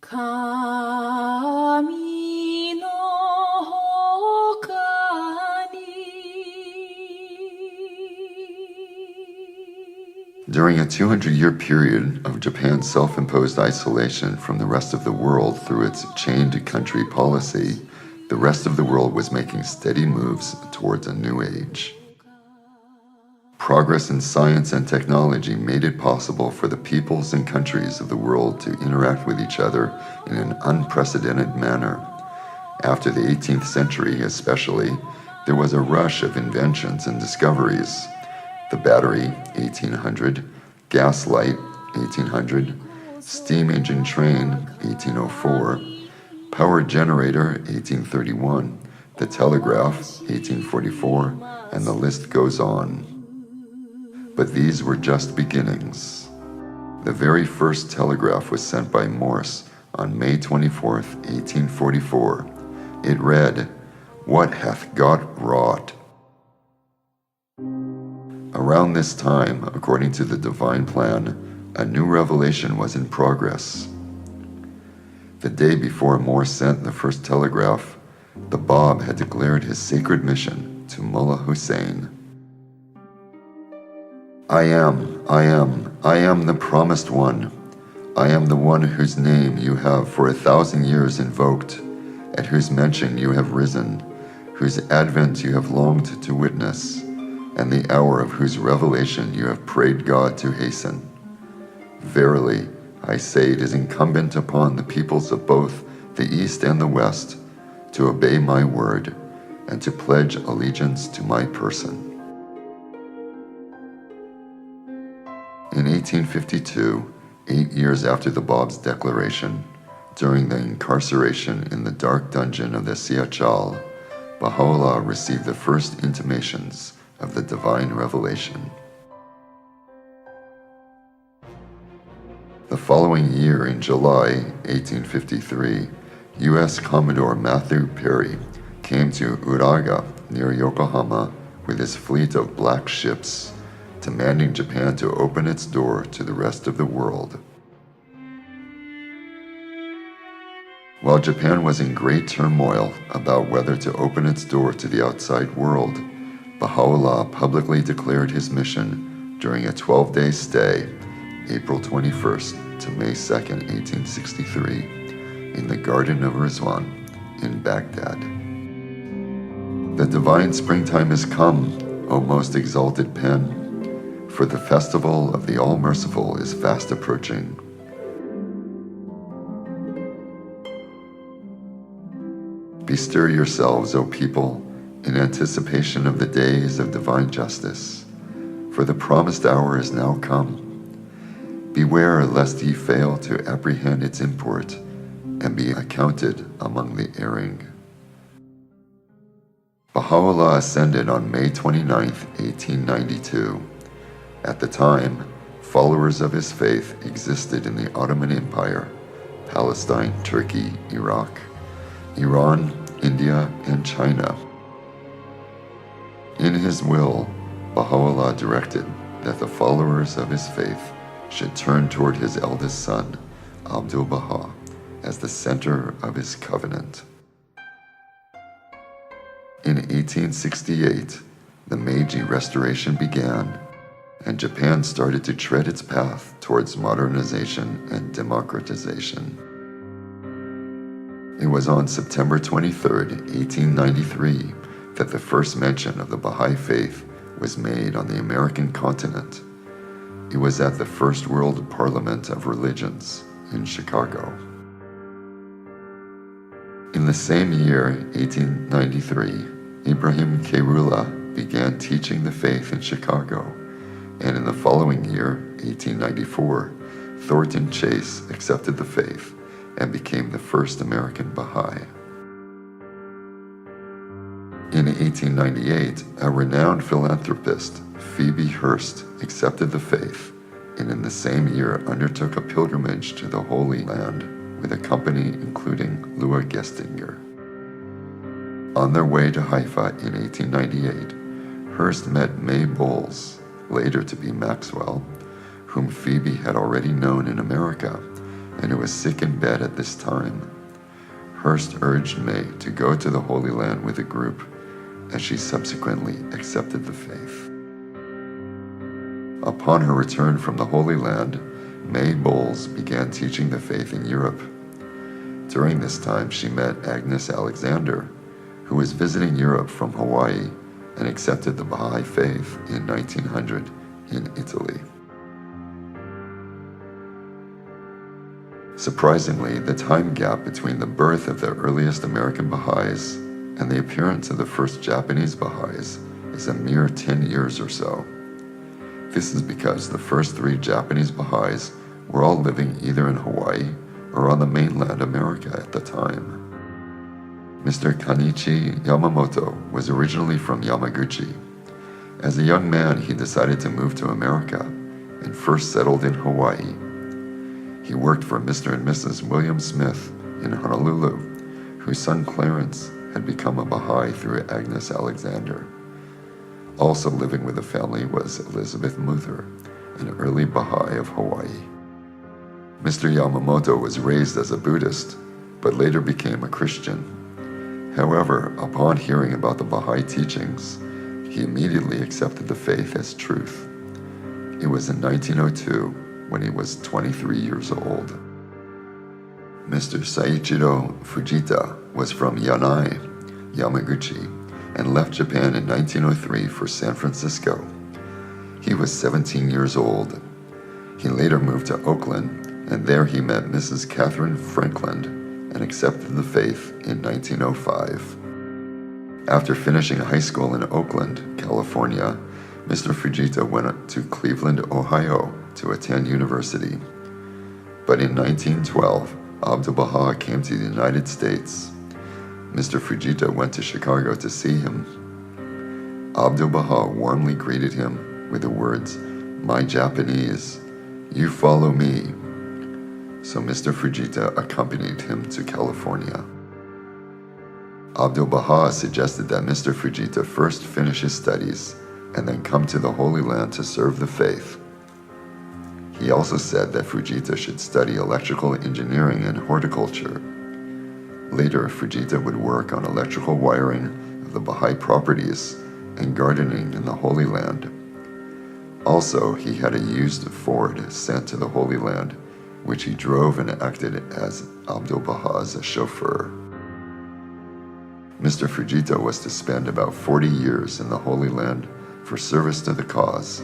神の他に During a 200-year period of Japan's self-imposed isolation from the rest of the world through its chained country policy, the rest of the world was making steady moves towards a new age. Progress in science and technology made it possible for the peoples and countries of the world to interact with each other in an unprecedented manner. After the 18th century especially, there was a rush of inventions and discoveries. The battery, 1800, gas light, 1800, steam engine train, 1804, power generator, 1831, the telegraph, 1844, and the list goes on. But these were just beginnings. The very first telegraph was sent by Morse on May 24, 1844. It read, "What hath God wrought?" Around this time, according to the divine plan, a new revelation was in progress. The day before Morse sent the first telegraph, the Bab had declared his sacred mission to Mullah Hussein. I am the promised one. I am the one whose name you have for 1,000 years invoked, at whose mention you have risen, whose advent you have longed to witness, and the hour of whose revelation you have prayed God to hasten. Verily, I say it is incumbent upon the peoples of both the East and the West to obey my word and to pledge allegiance to my person. In 1852, 8 years after the Bab's declaration, during the incarceration in the dark dungeon of the Siachal, Baha'u'llah received the first intimations of the divine revelation. The following year, in July 1853, U.S. Commodore Matthew Perry came to Uraga near Yokohama with his fleet of black ships, demanding Japan to open its door to the rest of the world. While Japan was in great turmoil about whether to open its door to the outside world, Baha'u'llah publicly declared his mission during a 12-day stay, April 21st to May 2nd, 1863, in the Garden of Rizwan in Baghdad. The divine springtime has come, O most exalted pen, for the festival of the All-Merciful is fast approaching. Bestir yourselves, O people, in anticipation of the days of divine justice, for the promised hour is now come. Beware lest ye fail to apprehend its import and be accounted among the erring. Baha'u'llah ascended on May 29, 1892. At the time, followers of his faith existed in the Ottoman Empire, Palestine, Turkey, Iraq, Iran, India, and China. In his will, Baha'u'llah directed that the followers of his faith should turn toward his eldest son, Abdu'l-Baha, as the center of his covenant. In 1868, the Meiji Restoration began, and Japan started to tread its path towards modernization and democratization. It was on September 23, 1893, that the first mention of the Baha'i faith was made on the American continent. It was at the First World Parliament of Religions in Chicago. In the same year, 1893, Ibrahim Keirullah began teaching the faith in Chicago, and in the following year, 1894, Thornton Chase accepted the faith and became the first American Baha'i. In 1898, a renowned philanthropist, Phoebe Hearst, accepted the faith, and in the same year undertook a pilgrimage to the Holy Land with a company including Lua Gestinger. On their way to Haifa in 1898, Hearst met May Bowles, later to be Maxwell, whom Phoebe had already known in America, and who was sick in bed at this time. Hearst urged May to go to the Holy Land with the group, as she subsequently accepted the faith. Upon her return from the Holy Land, May Bowles began teaching the faith in Europe. During this time, she met Agnes Alexander, who was visiting Europe from Hawaii and accepted the Baha'i faith in 1900 in Italy. Surprisingly, the time gap between the birth of the earliest American Baha'is and the appearance of the first Japanese Baha'is is a mere 10 years or so. This is because the first 3 Japanese Baha'is were all living either in Hawaii or on the mainland America at the time. Mr. Kanichi Yamamoto was originally from Yamaguchi. As a young man, he decided to move to America and first settled in Hawaii. He worked for Mr. and Mrs. William Smith in Honolulu, whose son Clarence had become a Baha'i through Agnes Alexander. Also living with the family was Elizabeth Muther, an early Baha'i of Hawaii. Mr. Yamamoto was raised as a Buddhist, but later became a Christian. However, upon hearing about the Baha'i teachings, he immediately accepted the faith as truth. It was in 1902 when he was 23 years old. Mr. Saichiro Fujita was from Yanai, Yamaguchi, and left Japan in 1903 for San Francisco. He was 17 years old. He later moved to Oakland, and there he met Mrs. Catherine Frankland and accepted the faith in 1905. After finishing high school in Oakland, California, Mr. Fujita went to Cleveland, Ohio to attend university. But in 1912, Abdu'l-Baha came to the United States. Mr. Fujita went to Chicago to see him. Abdu'l-Baha warmly greeted him with the words, "My Japanese, you follow me." So Mr. Fujita accompanied him to California. Abdu'l-Baha suggested that Mr. Fujita first finish his studies and then come to the Holy Land to serve the faith. He also said that Fujita should study electrical engineering and horticulture. Later, Fujita would work on electrical wiring of the Baha'i properties and gardening in the Holy Land. Also, he had a used Ford sent to the Holy Land, which he drove and acted as Abdu'l-Baha's chauffeur. Mr. Fujita was to spend about 40 years in the Holy Land for service to the cause,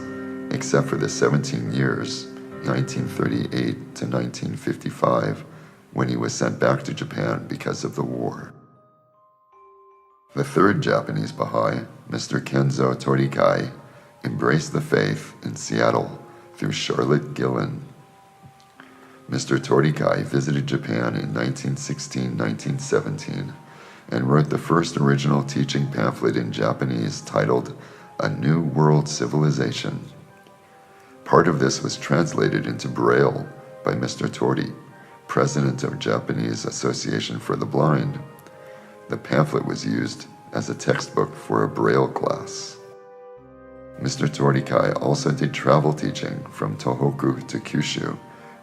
except for the 17 years, 1938 to 1955, when he was sent back to Japan because of the war. The third Japanese Baha'i, Mr. Kenzo Torikai, embraced the faith in Seattle through Charlotte Gillen. Mr. Torikai visited Japan in 1916-1917 and wrote the first original teaching pamphlet in Japanese titled A New World Civilization. Part of this was translated into Braille by Mr. Tori, president of Japanese Association for the Blind. The pamphlet was used as a textbook for a Braille class. Mr. Torikai also did travel teaching from Tohoku to Kyushu,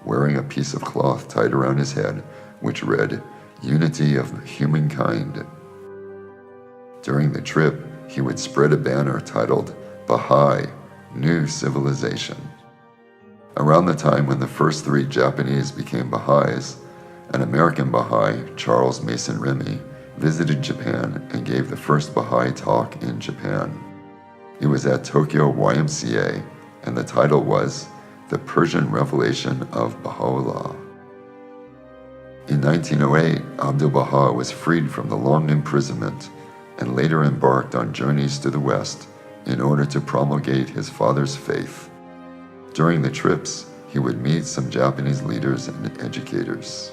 wearing a piece of cloth tied around his head, which read, "Unity of Humankind." During the trip, he would spread a banner titled, "Baha'i, New Civilization." Around the time when the first 3 Japanese became Baha'is, an American Baha'i, Charles Mason Remy, visited Japan and gave the first Baha'i talk in Japan. It was at Tokyo YMCA, and the title was The Persian Revelation of Baha'u'llah. In 1908, Abdu'l-Baha was freed from the long imprisonment and later embarked on journeys to the West in order to promulgate his father's faith. During the trips, he would meet some Japanese leaders and educators.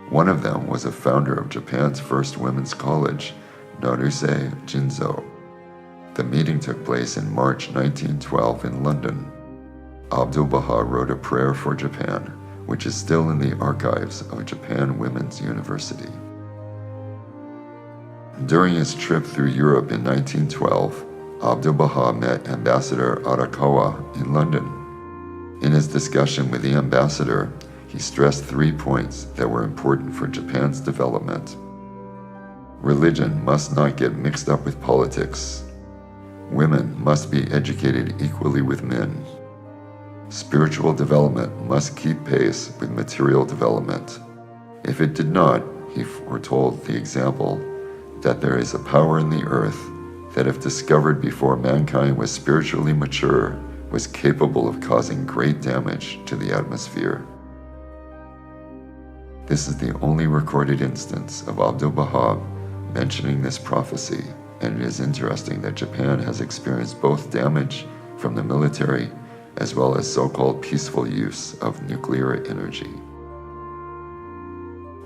One of them was a founder of Japan's first women's college, Naruse Jinzo. The meeting took place in March 1912 in London. Abdu'l-Baha wrote a prayer for Japan, which is still in the archives of Japan Women's University. During his trip through Europe in 1912, Abdu'l-Baha met Ambassador Arakawa in London. In his discussion with the ambassador, he stressed 3 points that were important for Japan's development. Religion must not get mixed up with politics. Women must be educated equally with men. Spiritual development must keep pace with material development. If it did not, he foretold the example that there is a power in the earth that, if discovered before mankind was spiritually mature, was capable of causing great damage to the atmosphere. This is the only recorded instance of Abdu'l-Baha mentioning this prophecy, and it is interesting that Japan has experienced both damage from the military as well as so-called peaceful use of nuclear energy.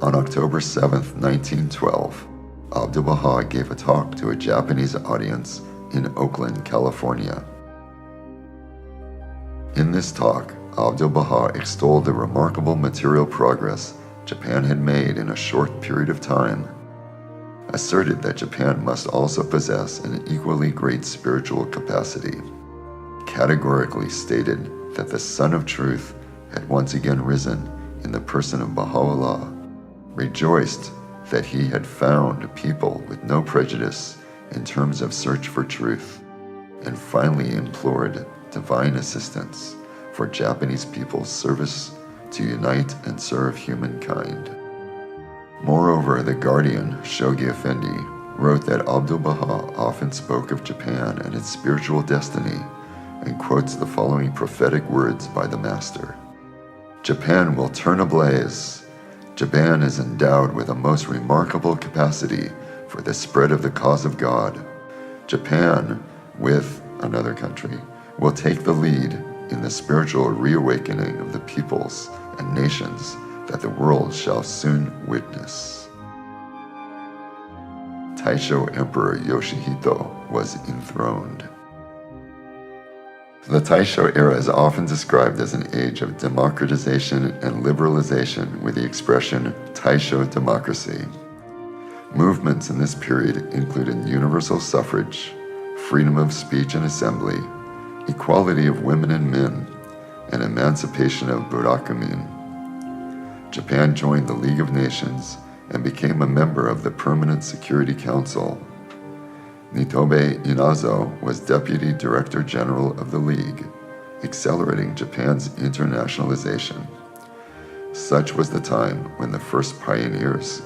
On October 7, 1912, Abdu'l-Baha gave a talk to a Japanese audience in Oakland, California. In this talk, Abdu'l-Baha extolled the remarkable material progress Japan had made in a short period of time, asserted that Japan must also possess an equally great spiritual capacity, categorically stated that the Sun of Truth had once again risen in the person of Baha'u'llah, rejoiced that he had found a people with no prejudice in terms of search for truth, and finally implored divine assistance for Japanese people's service to unite and serve humankind. Moreover, the Guardian, Shogi Effendi, wrote that Abdu'l-Baha often spoke of Japan and its spiritual destiny, and quotes the following prophetic words by the Master. "Japan will turn ablaze. Japan is endowed with a most remarkable capacity for the spread of the cause of God. Japan, with another country, will take the lead in the spiritual reawakening of the peoples and nations that the world shall soon witness." Taisho Emperor Yoshihito was enthroned. The Taisho era is often described as an age of democratization and liberalization with the expression Taisho democracy. Movements in this period included universal suffrage, freedom of speech and assembly, equality of women and men, and emancipation of Burakumin. Japan joined the League of Nations and became a member of the Permanent Security Council. Nitobe Inazo was Deputy Director General of the League, accelerating Japan's internationalization. Such was the time when the first pioneers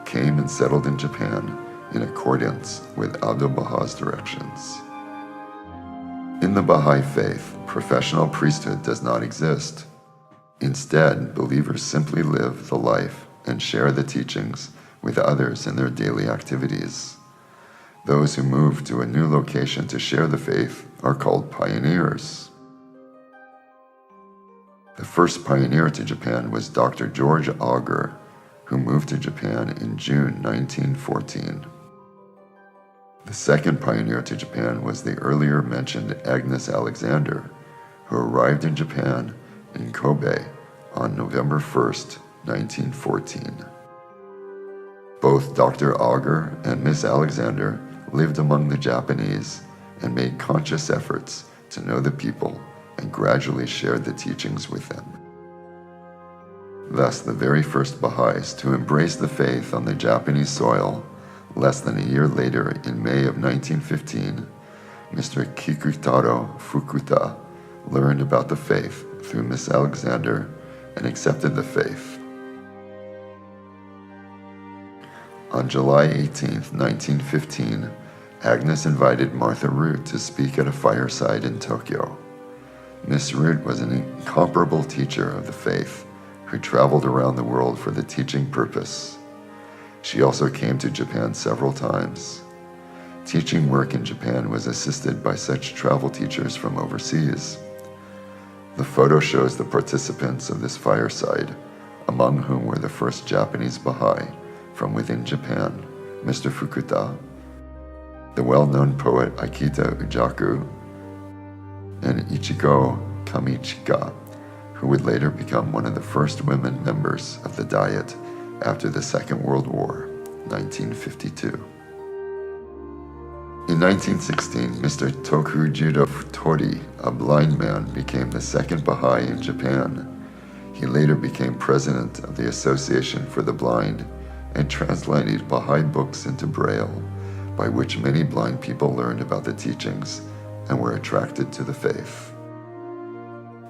came and settled in Japan in accordance with Abdu'l-Baha's directions. In the Baha'i faith, professional priesthood does not exist. Instead, believers simply live the life and share the teachings with others in their daily activities. Those who move to a new location to share the faith are called pioneers. The first pioneer to Japan was Dr. George Auger, who moved to Japan in June 1914. The second pioneer to Japan was the earlier mentioned Agnes Alexander, who arrived in Japan in Kobe on November 1st, 1914. Both Dr. Auger and Miss Alexander lived among the Japanese and made conscious efforts to know the people and gradually shared the teachings with them. Thus, the very first Baha'is to embrace the faith on the Japanese soil, less than a year later in May of 1915, Mr. Kikutaro Fukuta learned about the faith through Miss Alexander and accepted the faith. On July 18, 1915, Agnes invited Martha Root to speak at a fireside in Tokyo. Miss Root was an incomparable teacher of the faith who traveled around the world for the teaching purpose. She also came to Japan several times. Teaching work in Japan was assisted by such travel teachers from overseas. The photo shows the participants of this fireside, among whom were the first Japanese Baha'i from within Japan, Mr. Fukuta, the well-known poet Akita Ujaku, and Ichigo Kamichika, who would later become one of the first women members of the Diet after the Second World War, 1952. In 1916, Mr. Tokujudo Futori, a blind man, became the second Baha'i in Japan. He later became president of the Association for the Blind and translated Baha'i books into Braille, by which many blind people learned about the teachings and were attracted to the faith.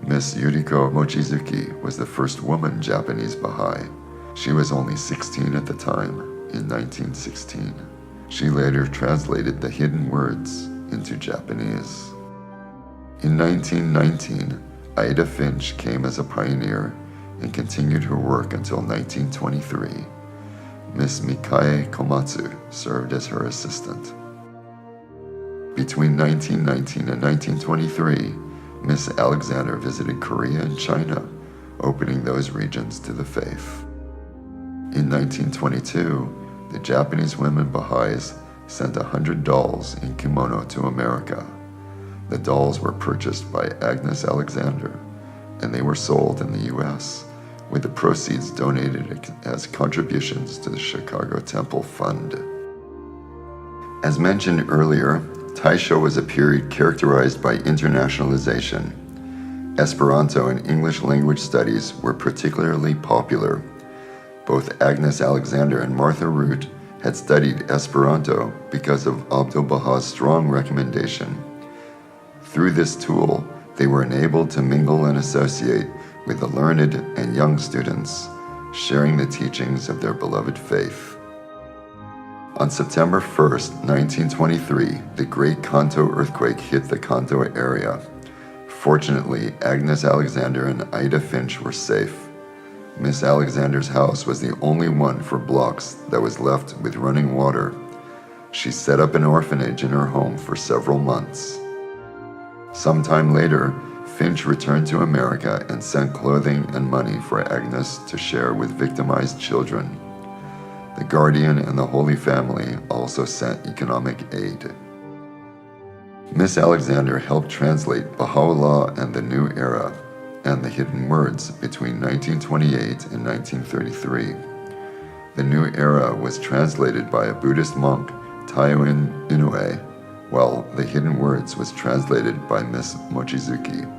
Miss Yuriko Mochizuki was the first woman Japanese Baha'i. She was only 16 at the time, in 1916. She later translated the hidden words into Japanese. In 1919, Ida Finch came as a pioneer and continued her work until 1923. Miss Mikae Komatsu served as her assistant. Between 1919 and 1923, Miss Alexander visited Korea and China, opening those regions to the faith. In 1922, the Japanese women Baha'is sent 100 dolls in kimono to America. The dolls were purchased by Agnes Alexander, and they were sold in the U.S., with the proceeds donated as contributions to the Chicago Temple Fund. As mentioned earlier, Taisho was a period characterized by internationalization. Esperanto and English language studies were particularly popular. Both Agnes Alexander and Martha Root had studied Esperanto because of Abdu'l-Baha's strong recommendation. Through this tool, they were enabled to mingle and associate with the learned and young students, sharing the teachings of their beloved faith. On September 1st, 1923, the Great Kanto earthquake hit the Kanto area. Fortunately, Agnes Alexander and Ida Finch were safe. Miss Alexander's house was the only one for blocks that was left with running water. She set up an orphanage in her home for several months. Sometime later, Finch returned to America and sent clothing and money for Agnes to share with victimized children. The Guardian and the Holy Family also sent economic aid. Miss Alexander helped translate Baha'u'llah and the New Era and the Hidden Words between 1928 and 1933. The New Era was translated by a Buddhist monk, Taiwan Inoue, while the Hidden Words was translated by Miss Mochizuki.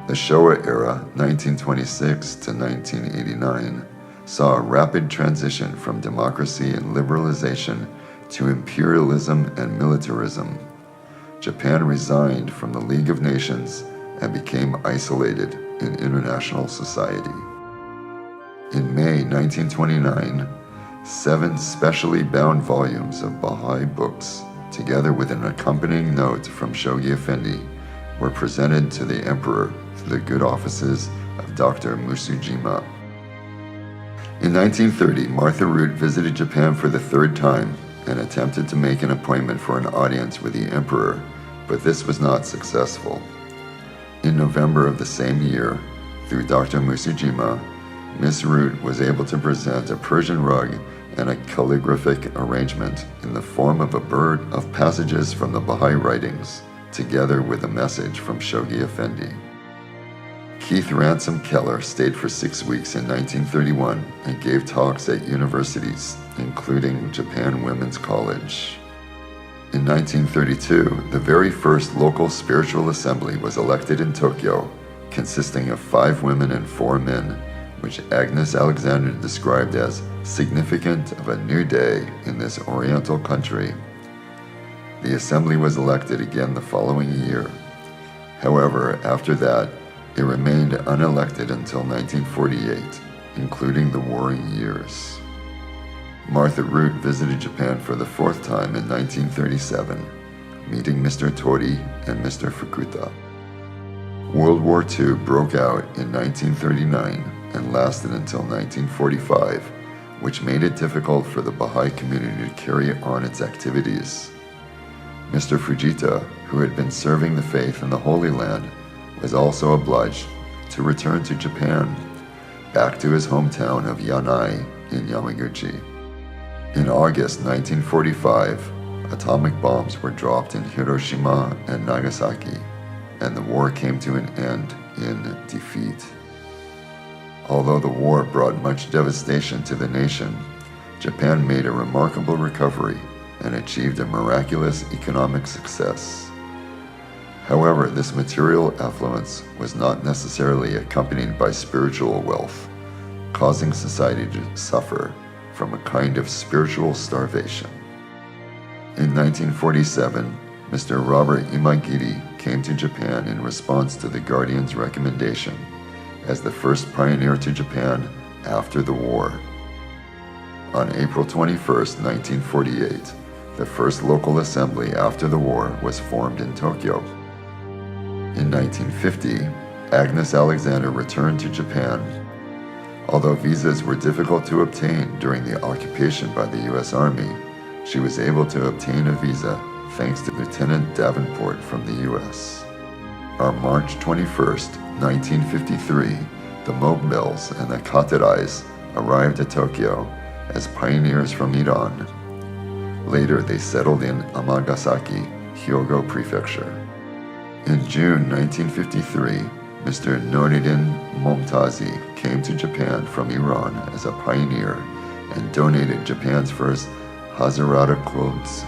The Showa era, 1926 to 1989, saw a rapid transition from democracy and liberalization to imperialism and militarism. Japan resigned from the League of Nations and became isolated in international society. In May 1929, 7 specially bound volumes of Baha'i books, together with an accompanying note from Shogi Effendi, were presented to the emperor through the good offices of Dr. Musujima. In 1930, Martha Root visited Japan for the 3rd time and attempted to make an appointment for an audience with the emperor, but this was not successful. In November of the same year, through Dr. Musujima, Miss Root was able to present a Persian rug and a calligraphic arrangement in the form of a bird of passages from the Baha'i writings, together with a message from Shogi Effendi. Keith Ransom Keller stayed for 6 weeks in 1931 and gave talks at universities, including Japan Women's College. In 1932, the very first local spiritual assembly was elected in Tokyo, consisting of 5 women and 4 men, which Agnes Alexander described as significant of a new day in this Oriental country. The assembly was elected again the following year. However, after that, it remained unelected until 1948, including the warring years. Martha Root visited Japan for the 4th time in 1937, meeting Mr. Tori and Mr. Fukuta. World War II broke out in 1939 and lasted until 1945, which made it difficult for the Baha'i community to carry on its activities. Mr. Fujita, who had been serving the faith in the Holy Land, was also obliged to return to Japan, back to his hometown of Yanai in Yamaguchi. In August 1945, atomic bombs were dropped in Hiroshima and Nagasaki, and the war came to an end in defeat. Although the war brought much devastation to the nation, Japan made a remarkable recovery and achieved a miraculous economic success. However, this material affluence was not necessarily accompanied by spiritual wealth, causing society to suffer from a kind of spiritual starvation. In 1947, Mr. Robert Imagiri came to Japan in response to the Guardian's recommendation as the first pioneer to Japan after the war. On April 21, 1948, the first local assembly after the war was formed in Tokyo. In 1950, Agnes Alexander returned to Japan. Although visas were difficult to obtain during the occupation by the U.S. Army, she was able to obtain a visa thanks to Lieutenant Davenport from the U.S. On March 21, 1953, the Mobiles and the Katerais arrived at Tokyo as pioneers from Iran. Later, they settled in Amagasaki, Hyogo Prefecture. In June 1953, Mr. Noridin Momtazi came to Japan from Iran as a pioneer and donated Japan's first Hazarada Quds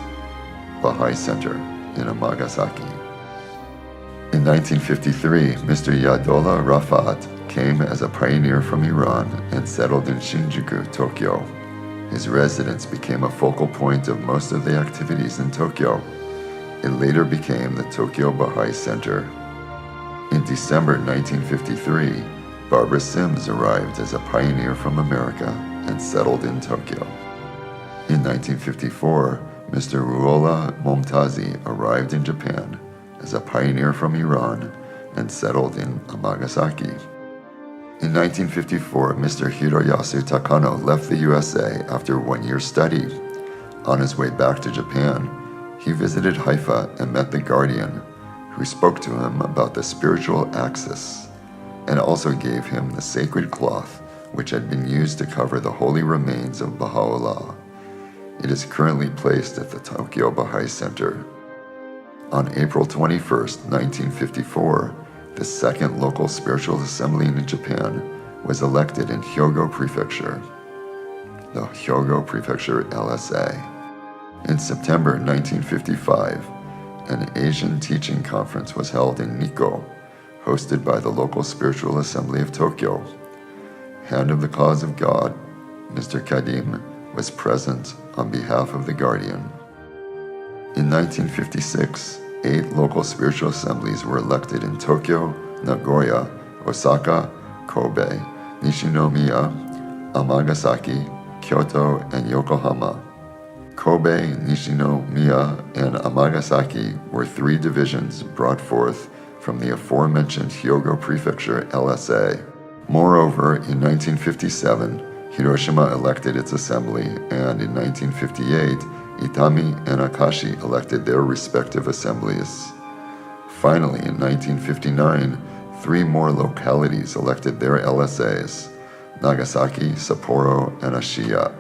Baha'i Center in Amagasaki. In 1953, Mr. Yadola Rafat came as a pioneer from Iran and settled in Shinjuku, Tokyo. His residence became a focal point of most of the activities in Tokyo. It later became the Tokyo Baha'i Center. In December 1953, Barbara Sims arrived as a pioneer from America and settled in Tokyo. In 1954, Mr. Ruola Momtazi arrived in Japan as a pioneer from Iran and settled in Amagasaki. In 1954, Mr. Hiroyasu Takano left the USA after 1 year study. On his way back to Japan, he visited Haifa and met the Guardian, who spoke to him about the spiritual axis and also gave him the sacred cloth which had been used to cover the holy remains of Baha'u'llah. It is currently placed at the Tokyo Baha'i Center. On April 21, 1954, the second local spiritual assembly in Japan was elected in Hyogo Prefecture, the Hyogo Prefecture LSA. In September 1955, an Asian teaching conference was held in Nikko, hosted by the local spiritual assembly of Tokyo. Hand of the Cause of God, Mr. Kadim, was present on behalf of the Guardian. In 1956, 8 local spiritual assemblies were elected in Tokyo, Nagoya, Osaka, Kobe, Nishinomiya, Amagasaki, Kyoto, and Yokohama. Kobe, Nishinomiya, and Amagasaki were 3 divisions brought forth from the aforementioned Hyogo Prefecture LSA. Moreover, in 1957, Hiroshima elected its assembly, and in 1958, Itami and Akashi elected their respective assemblies. Finally, in 1959, 3 more localities elected their LSAs: Nagasaki, Sapporo, and Ashiya.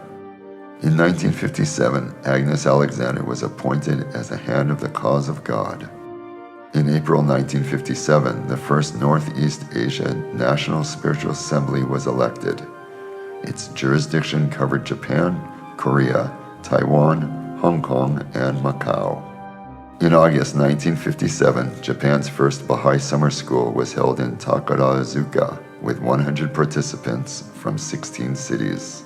In 1957, Agnes Alexander was appointed as a Hand of the Cause of God. In April 1957, the first Northeast Asia National Spiritual Assembly was elected. Its jurisdiction covered Japan, Korea, Taiwan, Hong Kong, and Macau. In August 1957, Japan's first Baha'i summer school was held in Takarazuka with 100 participants from 16 cities.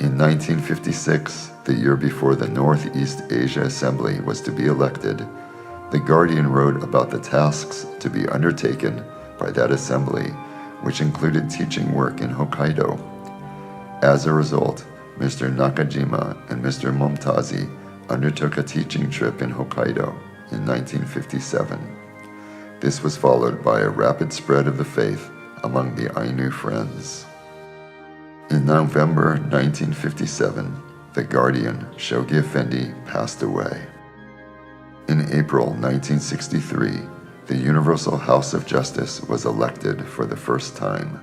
In 1956, the year before the Northeast Asia Assembly was to be elected, the Guardian wrote about the tasks to be undertaken by that assembly, which included teaching work in Hokkaido. As a result, Mr. Nakajima and Mr. Momtazi undertook a teaching trip in Hokkaido in 1957. This was followed by a rapid spread of the faith among the Ainu Friends. In November 1957, the Guardian, Shogi Effendi, passed away. In April 1963, the Universal House of Justice was elected for the first time.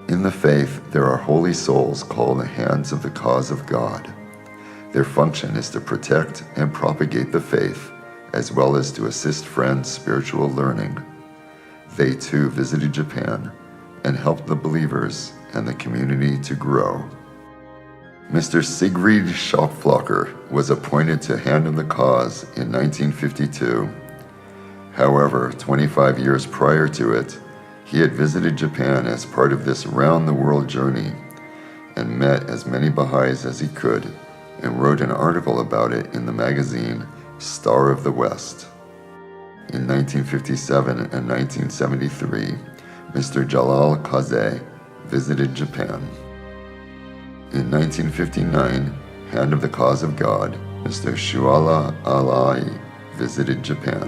In the faith, there are holy souls called the Hands of the Cause of God. Their function is to protect and propagate the faith, as well as to assist friends' spiritual learning. They too visited Japan and helped the believers and the community to grow. Mr. Sigrid Schopflocker was appointed to Hand of the Cause in 1952. However, 25 years prior to it, he had visited Japan as part of this round-the-world journey and met as many Baha'is as he could and wrote an article about it in the magazine Star of the West. In 1957 and 1973, Mr. Jalal Kaze visited Japan. In 1959, Hand of the Cause of God, Mr. Shuala Alai visited Japan.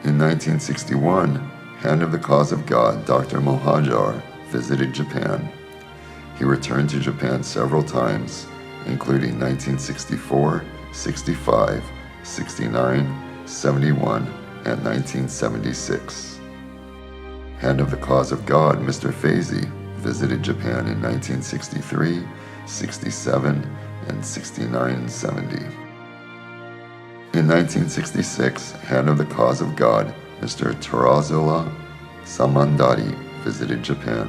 In 1961, Hand of the Cause of God, Dr. Mohajar visited Japan. He returned to Japan several times, including 1964, 65, 69, 71, and 1976. Hand of the Cause of God, Mr. Faizi, visited Japan in 1963, 67, and 69 and 70. In 1966, Hand of the Cause of God, Mr. Tarazula Samandari, visited Japan.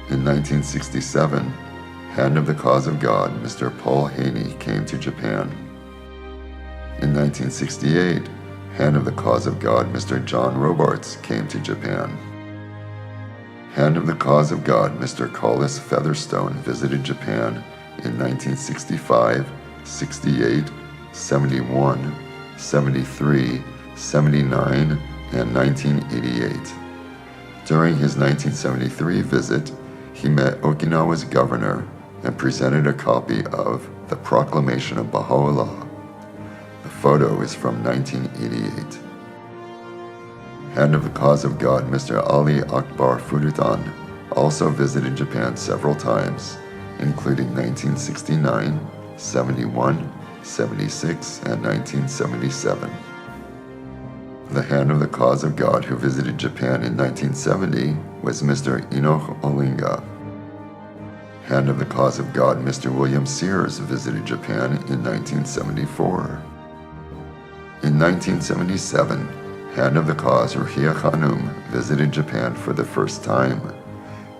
In 1967, Hand of the Cause of God, Mr. Paul Haney, came to Japan. In 1968, Hand of the Cause of God, Mr. John Robarts, came to Japan. Hand of the Cause of God, Mr. Collis Featherstone, visited Japan in 1965, 68, 71, 73, 79, and 1988. During his 1973 visit, he met Okinawa's governor and presented a copy of the Proclamation of Baha'u'llah. The photo is from 1988. Hand of the Cause of God, Mr. Ali Akbar Furutan, also visited Japan several times, including 1969, 71, 76, and 1977. The Hand of the Cause of God who visited Japan in 1970 was Mr. Enoch Olinga. Hand of the Cause of God, Mr. William Sears, visited Japan in 1974. In 1977, Hand of the Cause Ruhia Khanum visited Japan for the first time.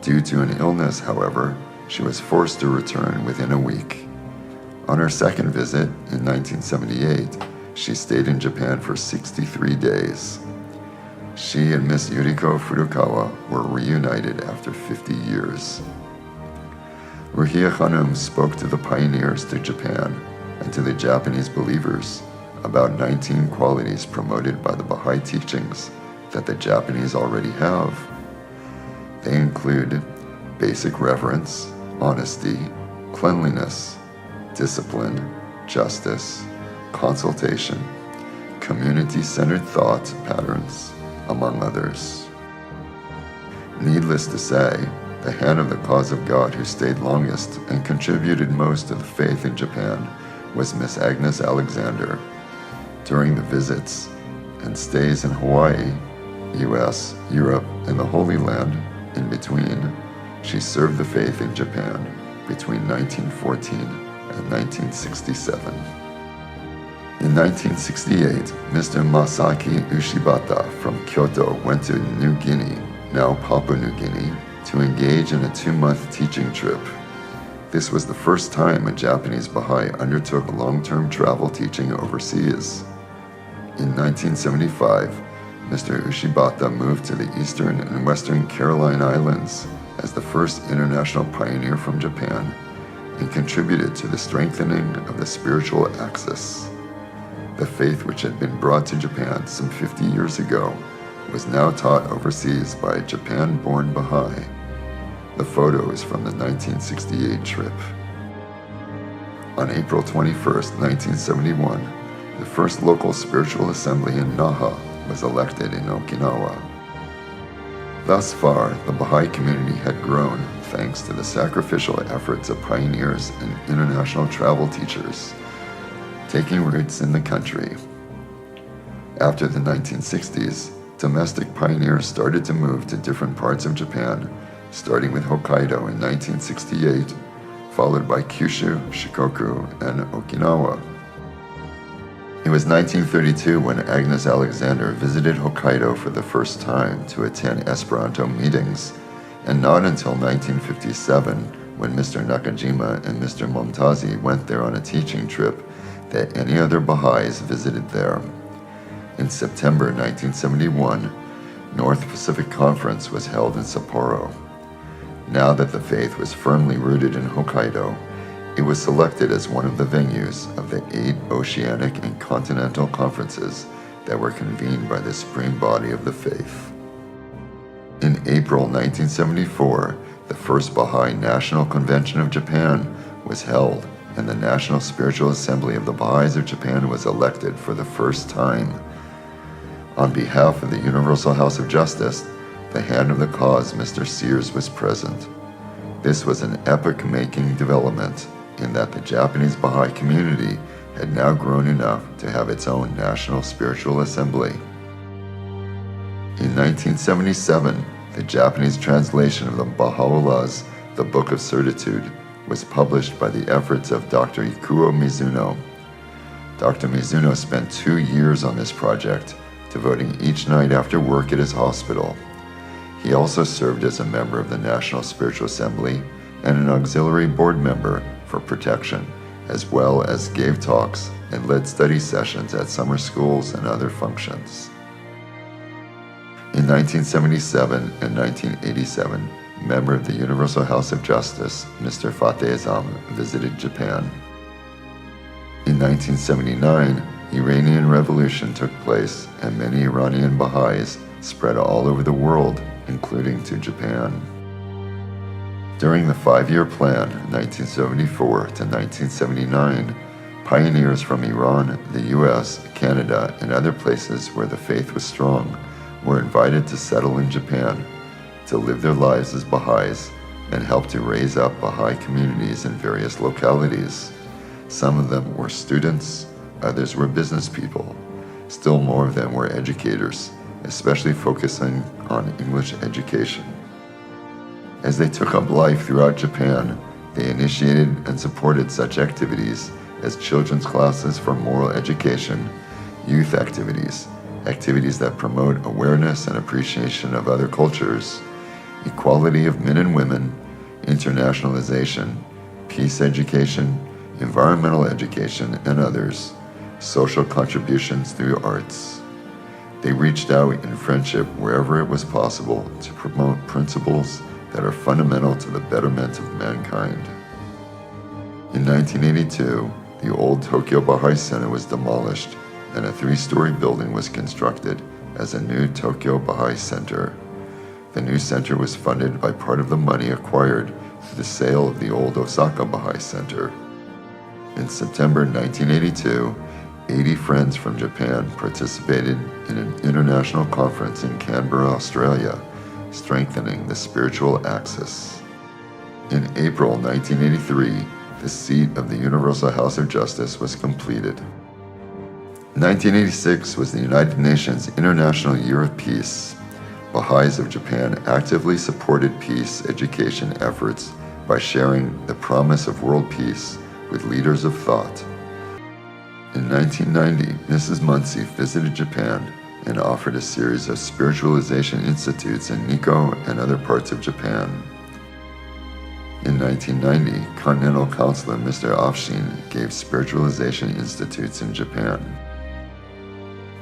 Due to an illness, however, she was forced to return within a week. On her second visit, in 1978, she stayed in Japan for 63 days. She and Miss Yuriko Furukawa were reunited after 50 years. Ruhia Khanum spoke to the pioneers to Japan and to the Japanese believers about 19 qualities promoted by the Baha'i teachings that the Japanese already have. They include basic reverence, honesty, cleanliness, discipline, justice, consultation, community-centered thought patterns, among others. Needless to say, the Hand of the Cause of God who stayed longest and contributed most to the faith in Japan was Miss Agnes Alexander. During the visits and stays in Hawaii, US, Europe, and the Holy Land in between, she served the faith in Japan between 1914 and 1967. In 1968, Mr. Masaki Ushibata from Kyoto went to New Guinea, now Papua New Guinea, to engage in a 2-month teaching trip. This was the first time a Japanese Baha'i undertook long-term travel teaching overseas. In 1975, Mr. Ushibata moved to the Eastern and Western Caroline Islands as the first international pioneer from Japan and contributed to the strengthening of the spiritual axis. The faith which had been brought to Japan some 50 years ago was now taught overseas by a Japan-born Baha'i. The photo is from the 1968 trip. On April 21, 1971, the first local spiritual assembly in Naha was elected in Okinawa. Thus far, the Baha'i community had grown thanks to the sacrificial efforts of pioneers and international travel teachers, taking roots in the country. After the 1960s, domestic pioneers started to move to different parts of Japan, starting with Hokkaido in 1968, followed by Kyushu, Shikoku, and Okinawa. It was 1932 when Agnes Alexander visited Hokkaido for the first time to attend Esperanto meetings, and not until 1957, when Mr. Nakajima and Mr. Momtazi went there on a teaching trip, that any other Baha'is visited there. In September 1971, North Pacific Conference was held in Sapporo. Now that the faith was firmly rooted in Hokkaido, it was selected as one of the venues of the 8 oceanic and continental conferences that were convened by the supreme body of the faith. In April 1974, the first Baha'i National Convention of Japan was held, and the National Spiritual Assembly of the Baha'is of Japan was elected for the first time. On behalf of the Universal House of Justice, the hand of the cause, Mr. Sears, was present. This was an epoch-making development in that the Japanese Baha'i community had now grown enough to have its own National Spiritual Assembly. In 1977, the Japanese translation of the Baha'u'llah's The Book of Certitude was published by the efforts of Dr. Ikuo Mizuno. Dr. Mizuno spent 2 years on this project, devoting each night after work at his hospital. He also served as a member of the National Spiritual Assembly and an auxiliary board member for protection, as well as gave talks and led study sessions at summer schools and other functions. In 1977 and 1987, member of the Universal House of Justice, Mr. Fateh-Azam, visited Japan. In 1979, Iranian Revolution took place, and many Iranian Baha'is spread all over the world, including to Japan. During the 5-year plan, 1974 to 1979, pioneers from Iran, the US, Canada, and other places where the faith was strong were invited to settle in Japan, to live their lives as Baha'is, and help to raise up Baha'i communities in various localities. Some of them were students, others were business people. Still more of them were educators, especially focusing on English education. As they took up life throughout Japan, they initiated and supported such activities as children's classes for moral education, youth activities, activities that promote awareness and appreciation of other cultures, equality of men and women, internationalization, peace education, environmental education, and others, social contributions through arts. They reached out in friendship wherever it was possible to promote principles that are fundamental to the betterment of mankind. In 1982, the old Tokyo Baha'i Center was demolished and a 3-story building was constructed as a new Tokyo Baha'i Center. The new center was funded by part of the money acquired through the sale of the old Osaka Baha'i Center. In September 1982, 80 friends from Japan participated in an international conference in Canberra, Australia, strengthening the spiritual axis. In April 1983, the seat of the Universal House of Justice was completed. 1986 was the United Nations International Year of Peace. Baha'is of Japan actively supported peace education efforts by sharing the promise of world peace with leaders of thought. In 1990, Mrs. Muncie visited Japan and offered a series of spiritualization institutes in Nikko and other parts of Japan. In 1990, Continental Councilor Mr. Afshin gave spiritualization institutes in Japan.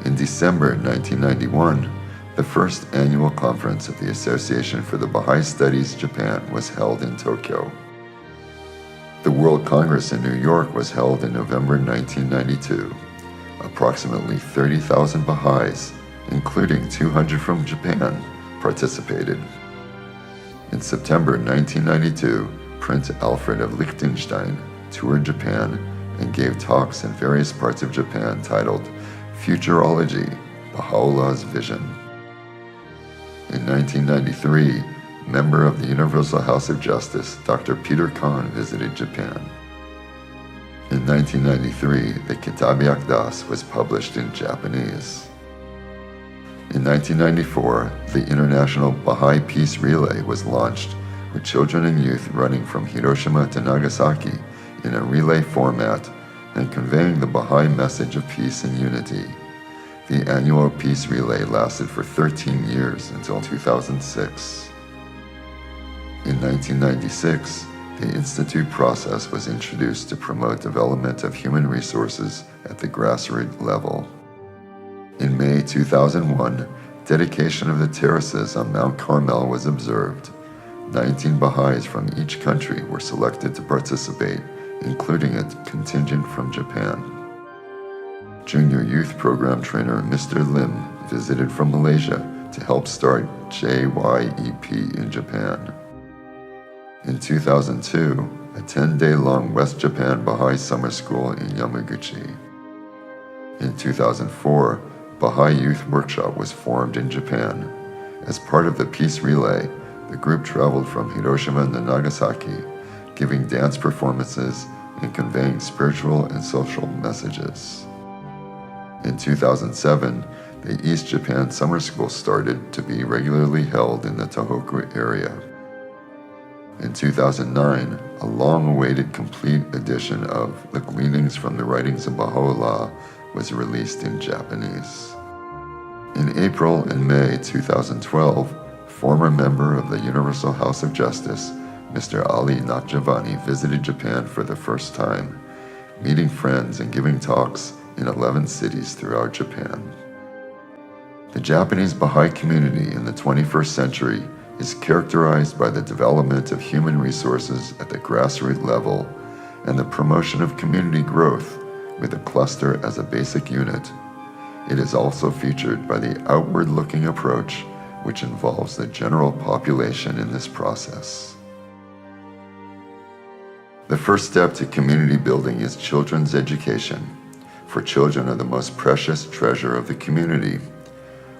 In December 1991, the first annual conference of the Association for the Baha'i Studies Japan was held in Tokyo. The World Congress in New York was held in November 1992. Approximately 30,000 Baha'is, including 200 from Japan, participated. In September 1992, Prince Alfred of Liechtenstein toured Japan and gave talks in various parts of Japan titled Futurology, Baha'u'llah's Vision. In 1993, member of the Universal House of Justice, Dr. Peter Kahn visited Japan. In 1993, the Kitab-i Aqdas was published in Japanese. In 1994, the International Baha'i Peace Relay was launched, with children and youth running from Hiroshima to Nagasaki in a relay format and conveying the Baha'i message of peace and unity. The annual Peace Relay lasted for 13 years until 2006. In 1996, the Institute process was introduced to promote development of human resources at the grassroots level. In May 2001, dedication of the terraces on Mount Carmel was observed. 19 Baha'is from each country were selected to participate, including a contingent from Japan. Junior Youth Program trainer Mr. Lim visited from Malaysia to help start JYEP in Japan. In 2002, a 10-day-long West Japan Baha'i summer school in Yamaguchi. In 2004, Baha'i Youth Workshop was formed in Japan. As part of the Peace Relay, the group traveled from Hiroshima to Nagasaki, giving dance performances and conveying spiritual and social messages. In 2007, the East Japan Summer School started to be regularly held in the Tohoku area. In 2009, a long-awaited complete edition of The Gleanings from the Writings of Baha'u'llah was released in Japanese. In April and May 2012, former member of the Universal House of Justice, Mr. Ali Nakjavani, visited Japan for the first time, meeting friends and giving talks in 11 cities throughout Japan. The Japanese Baha'i community in the 21st century is characterized by the development of human resources at the grassroots level and the promotion of community growth with a cluster as a basic unit. It is also featured by the outward-looking approach, which involves the general population in this process. The first step to community building is children's education, for children are the most precious treasure of the community.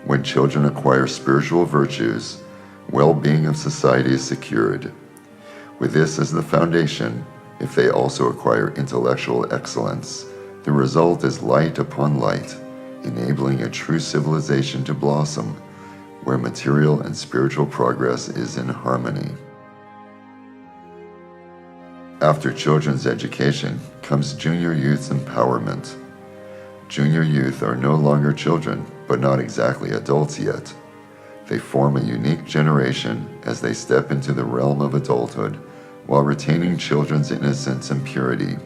When children acquire spiritual virtues, well-being of society is secured. With this as the foundation, if they also acquire intellectual excellence, the result is light upon light, enabling a true civilization to blossom, where material and spiritual progress is in harmony. After children's education comes junior youth's empowerment. Junior youth are no longer children, but not exactly adults yet. They form a unique generation as they step into the realm of adulthood while retaining children's innocence and purity.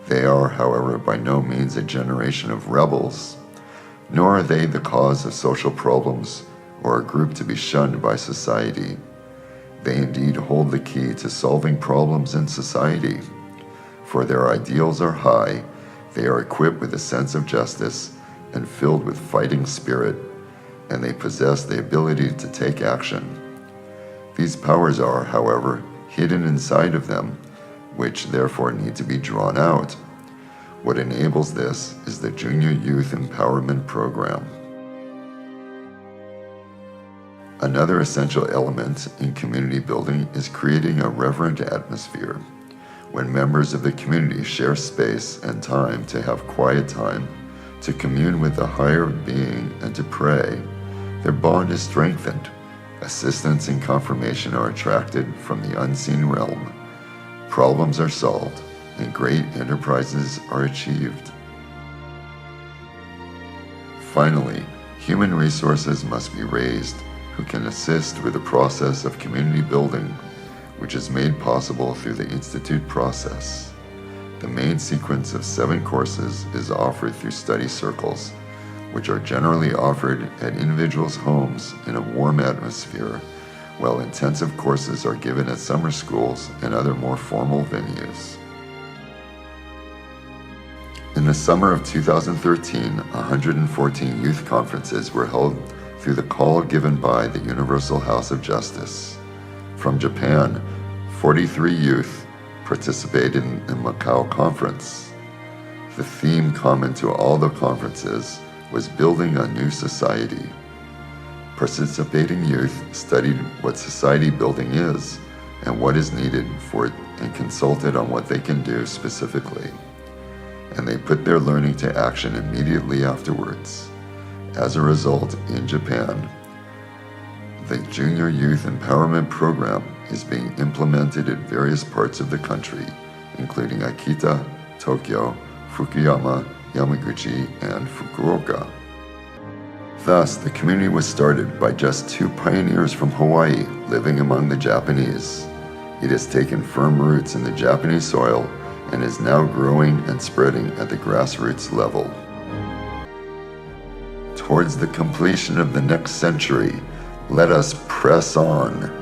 They are, however, by no means a generation of rebels, nor are they the cause of social problems or a group to be shunned by society. They indeed hold the key to solving problems in society, for their ideals are high, they are equipped with a sense of justice and filled with fighting spirit, and they possess the ability to take action. These powers are, however, hidden inside of them, which therefore need to be drawn out. What enables this is the Junior Youth Empowerment Program. Another essential element in community building is creating a reverent atmosphere. When members of the community share space and time to have quiet time, to commune with the higher being and to pray, their bond is strengthened. Assistance and confirmation are attracted from the unseen realm. Problems are solved, and great enterprises are achieved. Finally, human resources must be raised who can assist with the process of community building, which is made possible through the Institute process. The main sequence of 7 courses is offered through study circles, which are generally offered at individuals' homes in a warm atmosphere, while intensive courses are given at summer schools and other more formal venues. In the summer of 2013, 114 youth conferences were held through the call given by the Universal House of Justice. From Japan, 43 youth participated in the Macau conference. The theme common to all the conferences was building a new society. Participating youth studied what society building is and what is needed for it and consulted on what they can do specifically. And they put their learning to action immediately afterwards. As a result, in Japan, the Junior Youth Empowerment Program is being implemented in various parts of the country, including Akita, Tokyo, Fukuyama, Yamaguchi, and Fukuoka. Thus, the community was started by just 2 pioneers from Hawaii living among the Japanese. It has taken firm roots in the Japanese soil and is now growing and spreading at the grassroots level. towards the completion of the next century, let us press on.